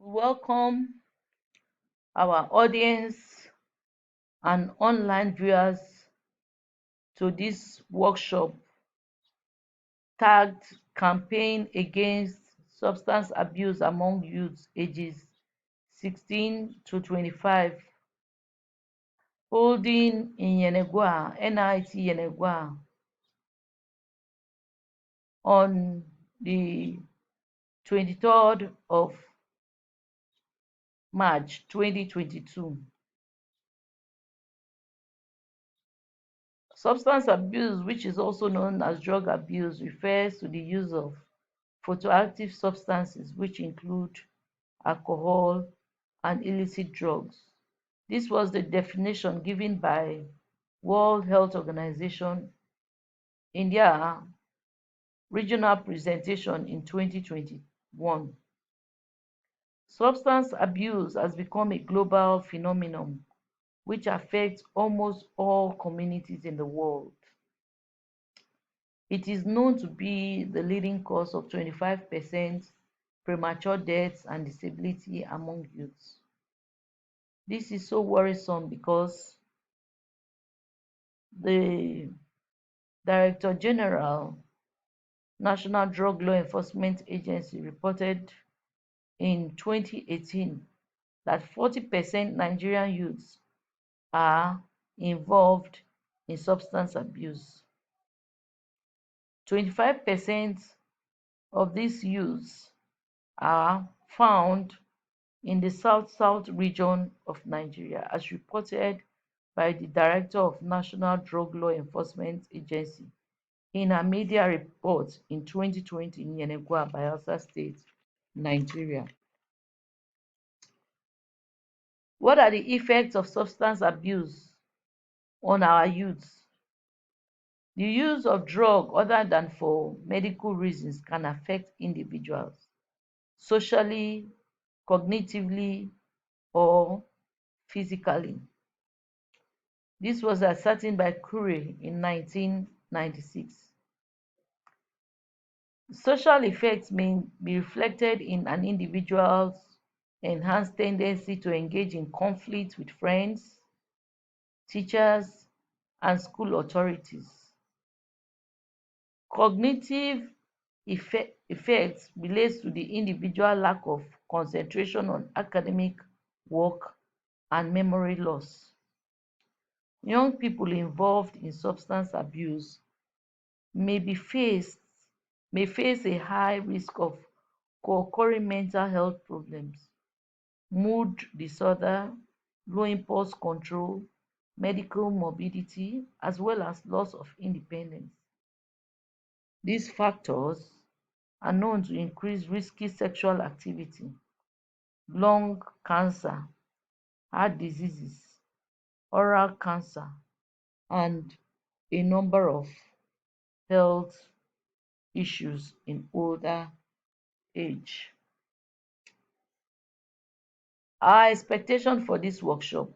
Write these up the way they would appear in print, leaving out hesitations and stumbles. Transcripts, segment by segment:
Welcome our audience and online viewers to this workshop tagged Campaign Against Substance Abuse Among Youths Ages 16 to 25, holding in Yenagoa, NIT Yenagoa, on the 23rd of March 2022. Substance abuse, which is also known as drug abuse, refers to the use of photoactive substances which include alcohol and illicit drugs. This was the definition given by World Health Organization in their regional presentation in 2021. Substance abuse has become a global phenomenon which affects almost all communities in the world. It is known to be the leading cause of 25% premature deaths and disability among youths. This is so worrisome because the Director General, National Drug Law Enforcement Agency, reported in 2018 that 40% Nigerian youths are involved in substance abuse. 25% of these youths are found in the south-south region of Nigeria, as reported by the Director of National Drug Law Enforcement Agency in a media report in 2020 in Yenagoa, Bayelsa State, Nigeria. What are the effects of substance abuse on our youths? The use of drug other than for medical reasons can affect individuals socially, cognitively, or physically. This was ascertained by Curie in 1996. Social effects may be reflected in an individual's enhanced tendency to engage in conflict with friends, teachers, and school authorities. Cognitive effects relates to the individual lack of concentration on academic work and memory loss. Young people involved in substance abuse may be faced may face a high risk of co-occurring mental health problems, mood disorder, low impulse control, medical morbidity, as well as loss of independence. These factors are known to increase risky sexual activity, lung cancer, heart diseases, oral cancer, and a number of health issues in older age. Our expectation for this workshop.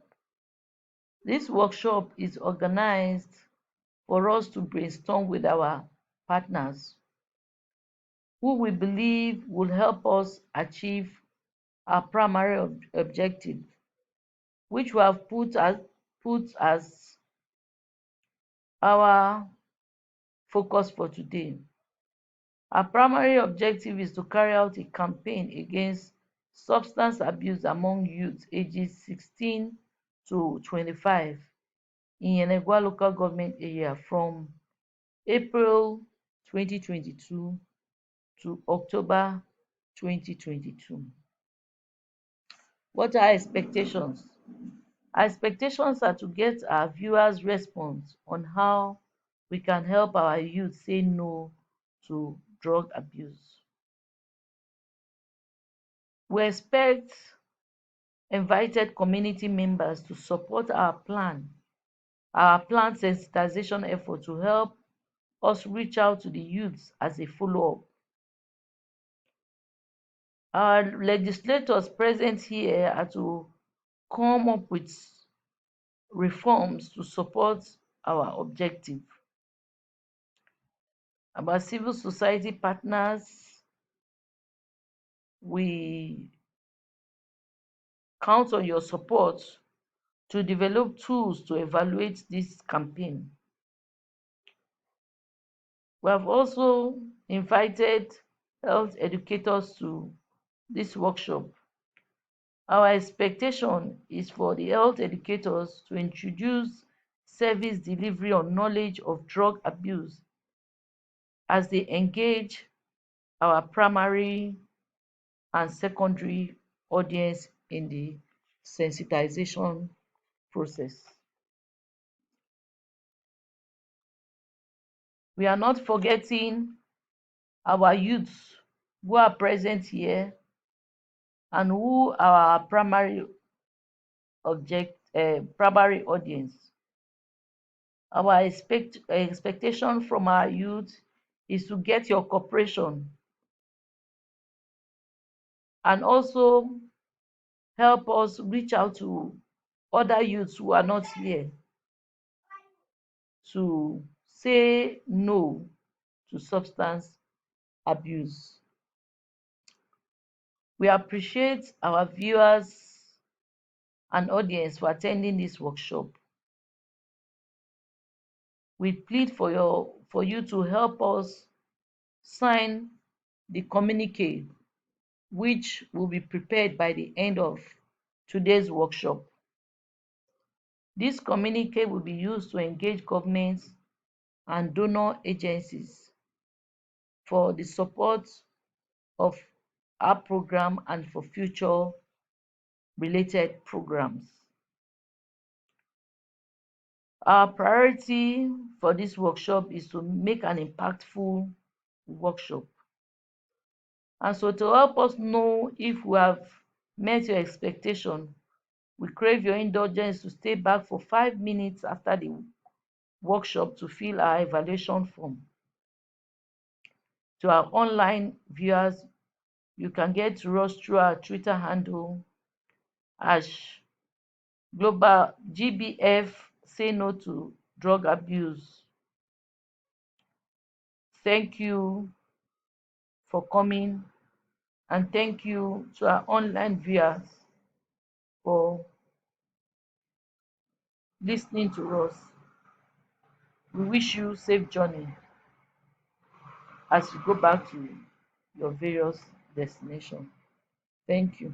This workshop is organized for us to brainstorm with our partners who we believe will help us achieve our primary objective, which we have put as our focus for today. Our primary objective is to carry out a campaign against substance abuse among youths ages 16 to 25 in Yenagoa local government area from April 2022 to October 2022. What are our expectations? Our expectations are to get our viewers' response on how we can help our youth say no to drug abuse. We expect invited community members to support our plan sensitization effort to help us reach out to the youths as a follow-up. Our legislators present here are to come up with reforms to support our objective. About civil society partners, we count on your support to develop tools to evaluate this campaign. We have also invited health educators to this workshop. Our expectation is for the health educators to introduce service delivery on knowledge of drug abuse as they engage our primary and secondary audience in the sensitization process. We are not forgetting our youths who are present here and who are our primary audience. Our expectation from our youth is to get your cooperation and also help us reach out to other youths who are not here to say no to substance abuse. We appreciate our viewers and audience for attending this workshop. We plead for you to help us sign the communique, which will be prepared by the end of today's workshop. This communique will be used to engage governments and donor agencies for the support of our program and for future related programs. Our priority for this workshop is to make an impactful workshop. And so to help us know if we have met your expectation, we crave your indulgence to stay back for 5 minutes after the workshop to fill our evaluation form. To our online viewers, you can get to us through our Twitter handle as Global GBF Say No to Drug Abuse. Thank you for coming, and thank you to our online viewers for listening to us. We wish you safe journey as you go back to your various destinations. Thank you.